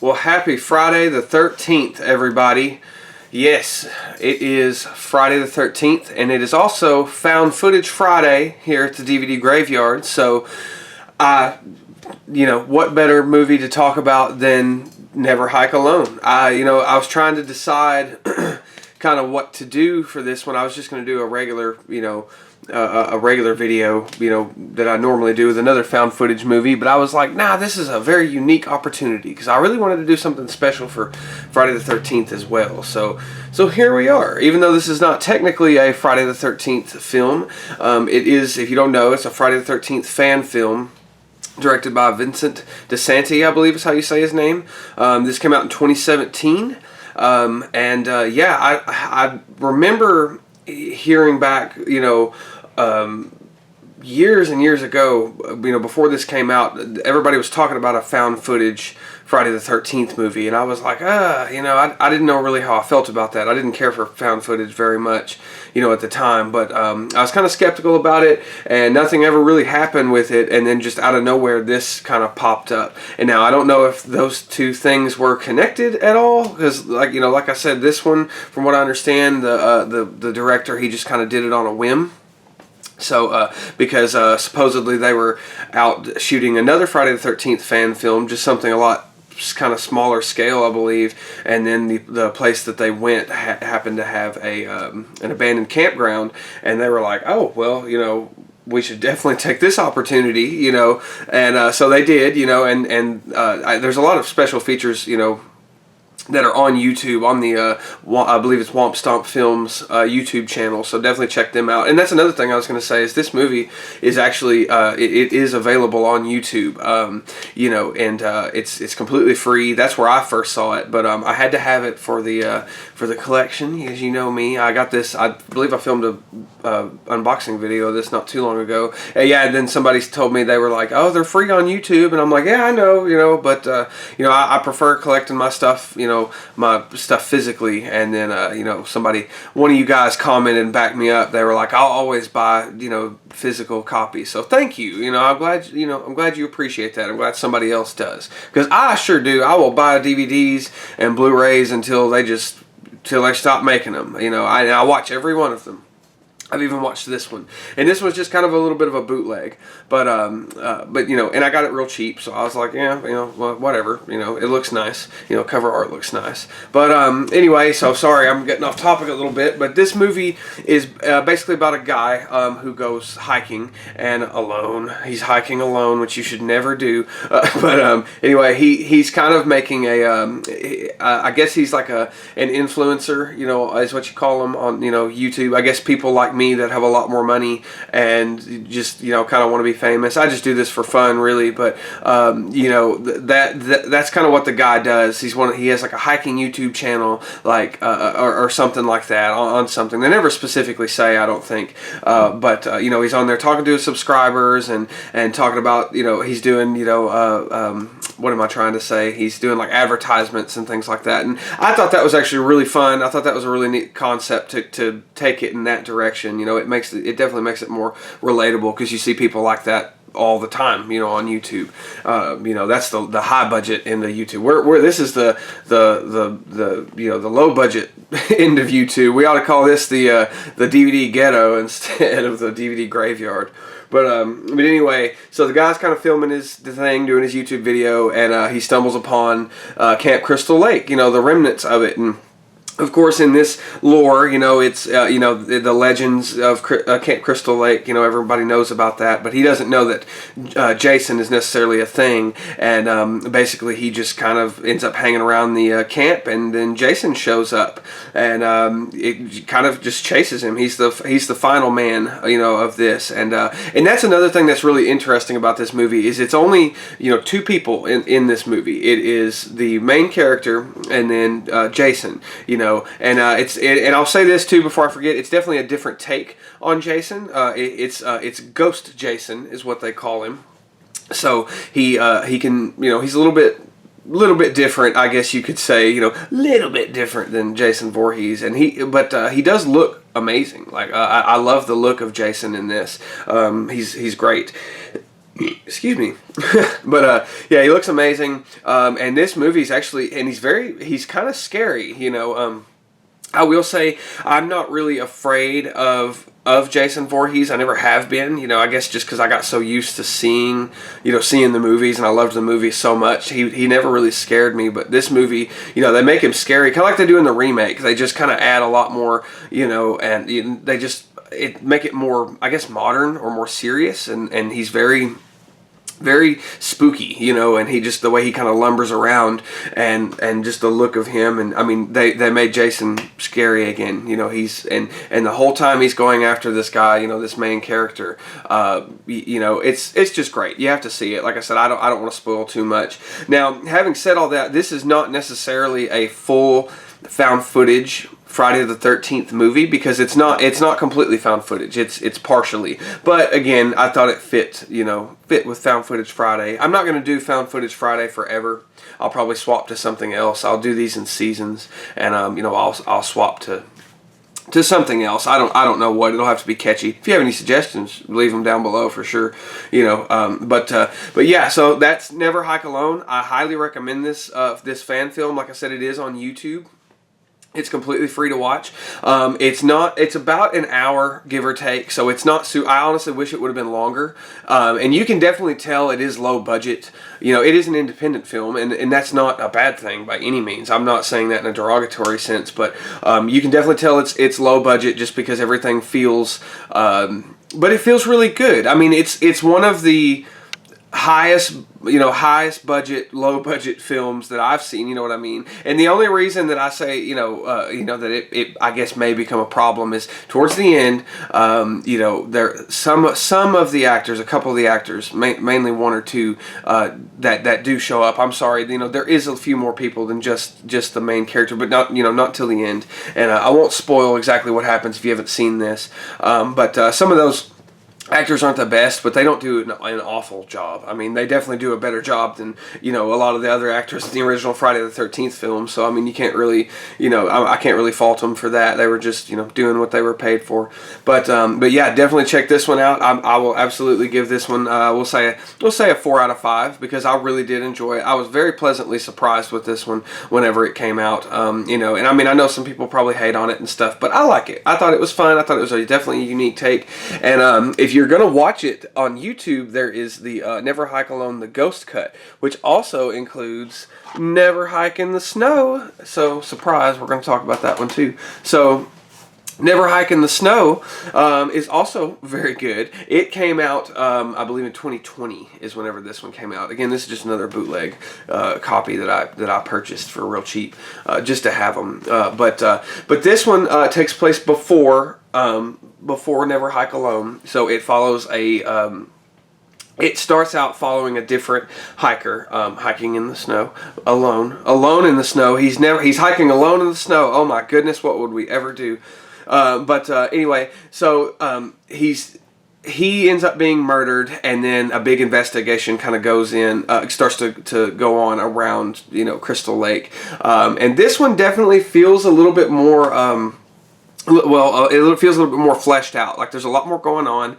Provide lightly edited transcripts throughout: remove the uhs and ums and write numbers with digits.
Well, happy Friday the 13th, everybody. Yes, it is Friday the 13th, and it is also Found Footage Friday here at the DVD Graveyard. So, what better movie to talk about than Never Hike Alone? I was trying to decide kind of what to do for this one. I was just going to do a regular, a regular video, that I normally do with another found footage movie, but I was like, nah, this is a very unique opportunity because I really wanted to do something special for Friday the 13th as well. So here we are. Even though this is not technically a Friday the 13th film, it is, if you don't know, it's a Friday the 13th fan film directed by Vincent DeSanti, I believe is how you say his name. This came out in 2017. I remember hearing back, years and years ago, before this came out, everybody was talking about a found footage Friday the 13th movie, and I was like, I didn't know really how I felt about that. I didn't care for found footage very much, at the time, but I was kind of skeptical about it, and nothing ever really happened with it, and then just out of nowhere, this kind of popped up. And now, I don't know if those two things were connected at all, because, like I said, this one, from what I understand, the director, he just kind of did it on a whim. So, because supposedly they were out shooting another Friday the 13th fan film, just something a lot kind of smaller scale, I believe, and then the place that they went happened to have an abandoned campground, and they were like, oh, well, we should definitely take this opportunity, and so they did, and there's a lot of special features, that are on YouTube, on the, I believe it's Womp Stomp Films YouTube channel, so definitely check them out. And that's another thing I was going to say, is this movie is actually, it is available on YouTube, it's completely free. That's where I first saw it, but I had to have it for the collection, as you know me. I got this, I believe I filmed a unboxing video of this not too long ago. And then somebody told me, they were like, oh, they're free on YouTube, and I'm like, yeah, I know, but, I prefer collecting my stuff, my stuff physically. And then one of you guys commented and backed me up. They were like, I'll always buy physical copies. So thank you. I'm glad you appreciate that. I'm glad somebody else does, because I sure do. I will buy DVDs and Blu-rays until they stop making them. I watch every one of them. I've even watched this one, and this was just kind of a little bit of a bootleg, but and I got it real cheap, so I was like, yeah, well, whatever, it looks nice, cover art looks nice, but anyway, so sorry, I'm getting off topic a little bit, but this movie is basically about a guy who goes hiking, and alone. He's hiking alone, which you should never do, but anyway, he's kind of making I guess he's like an influencer, is what you call him on, YouTube. I guess people like me that have a lot more money and just kind of want to be famous. I just do this for fun, really, but that's kind of what the guy does. He has like a hiking YouTube channel, like or something like that, on something. They never specifically say, I don't think, but he's on there talking to his subscribers and talking about he's doing what am I trying to say? He's doing like advertisements and things like that, and I thought that was actually really fun. I thought that was a really neat concept to take it in that direction. It definitely makes it more relatable, because you see people like that all the time, on YouTube. That's the high budget end of YouTube. Where this is the low budget end of YouTube. We ought to call this the DVD ghetto instead of the DVD graveyard. But anyway, so the guy's kind of filming the thing, doing his YouTube video, and he stumbles upon Camp Crystal Lake, the remnants of it. And of course, in this lore, it's, the legends of Camp Crystal Lake, everybody knows about that, but he doesn't know that Jason is necessarily a thing, and basically he just kind of ends up hanging around the camp, and then Jason shows up, and it kind of just chases him. He's the final man, of this, and that's another thing that's really interesting about this movie, is it's only, two people in this movie. It is the main character, and then Jason, and I'll say this too before I forget. It's definitely a different take on Jason. It's Ghost Jason is what they call him. So he can, he's a little bit different, I guess you could say, little bit different than Jason Voorhees, and he does look amazing. Like I love the look of Jason in this. He's great. Excuse me. But yeah, he looks amazing. And this movie's actually, and he's kind of scary, you know. I will say I'm not really afraid of Jason Voorhees. I never have been. You know, I guess just because I got so used to seeing the movies, and I loved the movies so much. He never really scared me. But this movie, you know, they make him scary, kind of like they do in the remake. They just kind of add a lot more, you know, and they just make it more, I guess, modern or more serious. And he's very spooky, you know, and he just, the way he kind of lumbers around, and just the look of him, and I mean, they made Jason scary again, you know. He's and the whole time he's going after this guy, you know, this main character, you know, it's just great. You have to see it. Like I said, I don't want to spoil too much. Now, having said all that, this is not necessarily a full found footage Friday the 13th movie, because it's not completely found footage. It's partially. But again, I thought it fit with Found Footage Friday. I'm not going to do Found Footage Friday forever. I'll probably swap to something else. I'll do these in seasons, and you know, I'll swap to something else. I don't know what. It'll have to be catchy. If you have any suggestions, leave them down below for sure. You know, but yeah. So that's Never Hike Alone. I highly recommend this fan film. Like I said, it is on YouTube. It's completely free to watch. It's about an hour, give or take, so it's not I honestly wish it would have been longer. And you can definitely tell it is low budget. You know, it is an independent film, and that's not a bad thing by any means. I'm not saying that in a derogatory sense, but you can definitely tell it's low budget just because everything feels, but it feels really good. I mean, it's one of the highest budget, low budget films that I've seen, you know what I mean? And the only reason that I say, that it I guess may become a problem is towards the end, some of the actors, a couple of the actors, mainly one or two, that do show up. I'm sorry, you know, there is a few more people than just the main character, but not till the end. And I won't spoil exactly what happens if you haven't seen this. But some of those actors aren't the best, but they don't do an awful job. I mean, they definitely do a better job than, you know, a lot of the other actors in the original Friday the 13th film. So, I mean, you can't really, you know, I can't really fault them for that. They were just, you know, doing what they were paid for. But yeah, definitely check this one out. I will absolutely give this one, we'll say a 4 out of 5, because I really did enjoy it. I was very pleasantly surprised with this one whenever it came out. You know, and I mean, I know some people probably hate on it and stuff, but I like it. I thought it was fun. I thought it was definitely a unique take. And if you're going to watch it on YouTube, there is the Never Hike Alone, the Ghost Cut, which also includes Never Hike in the Snow. So, surprise, we're going to talk about that one too. So, Never Hike in the Snow is also very good. It came out, I believe, in 2020 is whenever this one came out. Again, this is just another bootleg copy that I purchased for real cheap, just to have them. But this one takes place before Never Hike Alone. So it follows it starts out following a different hiker, hiking in the snow, alone in the snow. He's hiking alone in the snow. Oh my goodness, what would we ever do? Anyway, so he ends up being murdered, and then a big investigation kind of starts to go on around, you know, Crystal Lake. And this one definitely feels a little bit more, it feels a little bit more fleshed out. Like there's a lot more going on.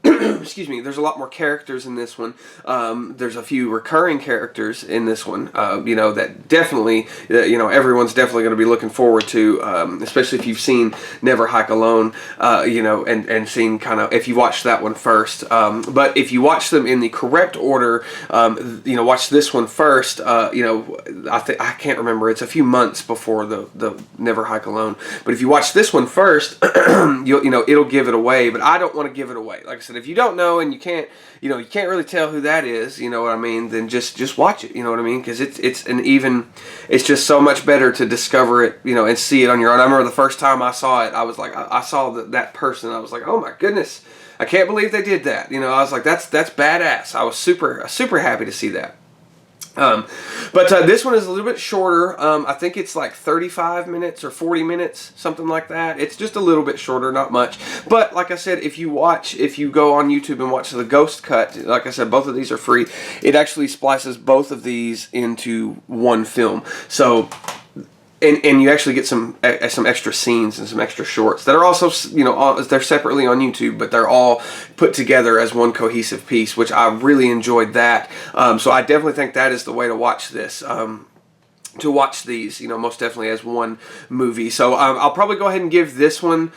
Excuse me. There's a lot more characters in this one. There's a few recurring characters in this one. You know, that definitely, you know, everyone's definitely going to be looking forward to, especially if you've seen Never Hike Alone. You know, and seen kind of, if you watched that one first. But if you watch them in the correct order, you know, watch this one first. You know, I can't remember. It's a few months before the Never Hike Alone. But if you watch this one first, you know, it'll give it away, but I don't want to give it away. Like I said, if you don't know and you can't really tell who that is, you know what I mean, then just watch it, you know what I mean, because it's just so much better to discover it, you know, and see it on your own. I remember the first time I saw it, I was like, I saw that person, I was like, oh my goodness, I can't believe they did that, you know. I was like, that's badass. I was super happy to see that. But this one is a little bit shorter. I think it's like 35 minutes or 40 minutes, something like that. It's just a little bit shorter, not much. But like I said, if you go on YouTube and watch the Ghost Cut, like I said, both of these are free. It actually splices both of these into one film. So and you actually get some extra scenes and some extra shorts that are also, you know, they're separately on YouTube, but they're all put together as one cohesive piece, which I really enjoyed that. So I definitely think that is the way to watch this. To watch these, you know, most definitely as one movie. So I'll probably go ahead and give this one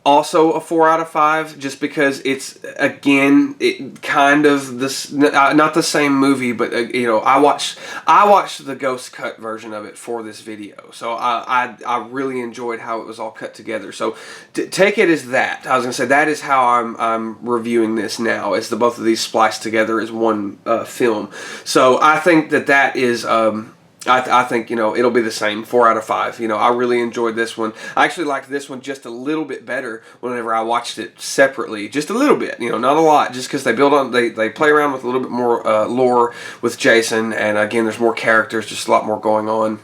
also a 4 out of 5, just because it's, again, it kind of this, not the same movie, but you know, I watched the ghost cut version of it for this video, so I really enjoyed how it was all cut together. So take it as that. I was gonna say that is how I'm reviewing this now, as the both of these spliced together as one film. So I think that is. I think, you know, it'll be the same, 4 out of 5. You know, I really enjoyed this one. I actually liked this one just a little bit better whenever I watched it separately. Just a little bit, you know, not a lot, just because they build on, they play around with a little bit more lore with Jason, and again, there's more characters, just a lot more going on.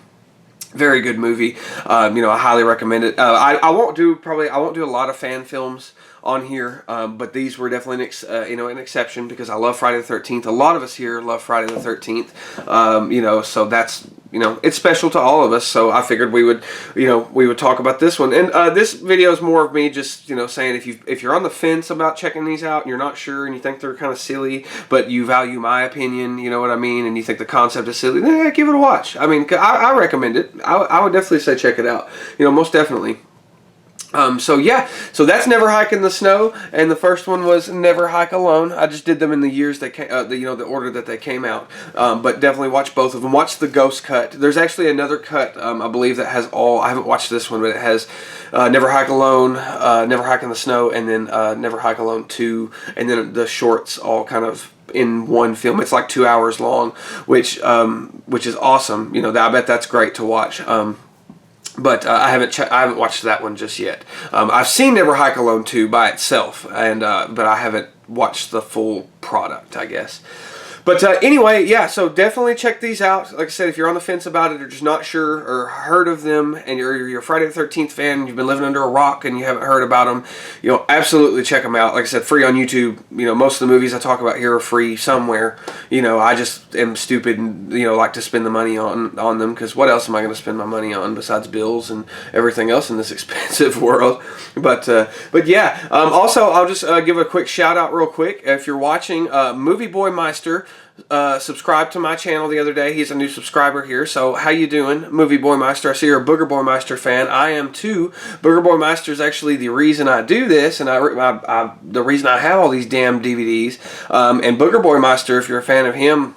Very good movie. You know, I highly recommend it. I won't do a lot of fan films on here, but these were definitely an exception, because I love Friday the 13th. A lot of us here love Friday the 13th. You know, so that's, you know, it's special to all of us. So I figured we would talk about this one. And this video is more of me just, you know, saying if you're on the fence about checking these out and you're not sure and you think they're kind of silly, but you value my opinion, you know what I mean, and you think the concept is silly, then give it a watch. I mean, I recommend it. I would definitely say check it out. You know, most definitely. So yeah, so that's Never Hike in the Snow, and the first one was Never Hike Alone. I just did them in the years they came, you know, the order that they came out. But definitely watch both of them. Watch the ghost cut. There's actually another cut, I believe, that has all. I haven't watched this one, but it has Never Hike Alone, Never Hike in the Snow, and then Never Hike Alone 2, and then the shorts all kind of in one film. It's like 2 hours long, which is awesome. You know, I bet that's great to watch. But I haven't watched that one just yet. I've seen Never Hike Alone 2 by itself, and but I haven't watched the full product, I guess. But anyway, yeah, so definitely check these out. Like I said, if you're on the fence about it or just not sure or heard of them, and you're a Friday the 13th fan and you've been living under a rock and you haven't heard about them, you know, absolutely check them out. Like I said, free on YouTube. You know, most of the movies I talk about here are free somewhere. You know, I just am stupid and, you know, like to spend the money on them, because what else am I going to spend my money on besides bills and everything else in this expensive world? But yeah, also I'll just give a quick shout out real quick. If you're watching, Movie Boy Meister subscribed to my channel the other day. He's a new subscriber here. So how you doing, Movie Boy Meister? I see you're a Booger Boy Meister fan. I am too. Booger Boy Meister is actually the reason I do this, and the reason I have all these damn DVDs. And Booger Boy Meister, if you're a fan of him,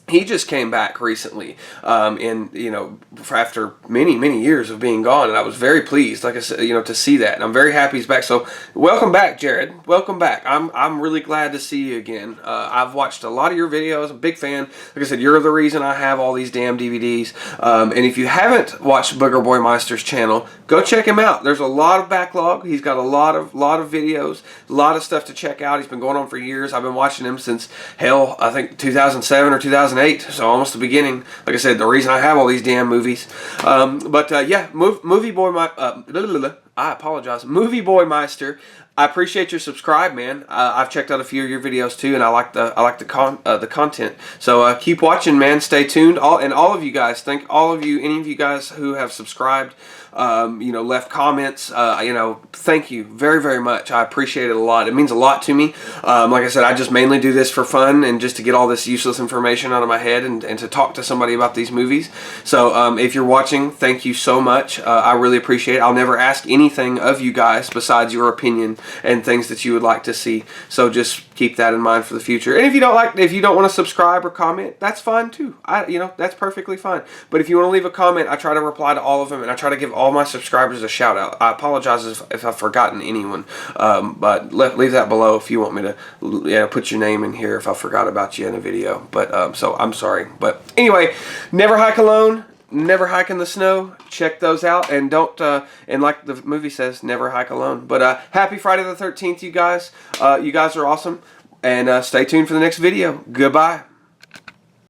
he just came back recently, and you know, after many years of being gone, and I was very pleased, like I said, you know, to see that, and I'm very happy he's back. So welcome back, Jared. Welcome back. I'm really glad to see you again. I've watched a lot of your videos. I'm a big fan. Like I said, you're the reason I have all these damn DVDs. And if you haven't watched Booger Boy Meister's channel, go check him out. There's a lot of backlog. He's got a lot of videos, a lot of stuff to check out. He's been going on for years. I've been watching him since, hell, I think 2007 or 2008. So almost the beginning. Like I said, the reason I have all these damn movies. Yeah, Movie Boy I apologize, Movie Boy Meister. I appreciate your subscribe, man. I've checked out a few of your videos too, and I like the content. So keep watching, man. Stay tuned. All of you guys, any of you guys who have subscribed, you know, left comments, you know, thank you very much. I appreciate it a lot. It means a lot to me. Like I said, I just mainly do this for fun and just to get all this useless information out of my head and to talk to somebody about these movies. So if you're watching, thank you so much. I really appreciate it. I'll never ask anything of you guys besides your opinion and things that you would like to see. So just keep that in mind for the future. And if you don't want to subscribe or comment, that's fine too. You know, that's perfectly fine. But if you want to leave a comment, I try to reply to all of them, and I try to give all my subscribers a shout out. I apologize if I've forgotten anyone, but leave that below if you want me to put your name in here if I forgot about you in a video. But so I'm sorry. But anyway, Never Hike Alone, Never Hike in the Snow. Check those out, and don't and like the movie says, never hike alone. But happy Friday the 13th, you guys. You guys are awesome, and stay tuned for the next video. Goodbye.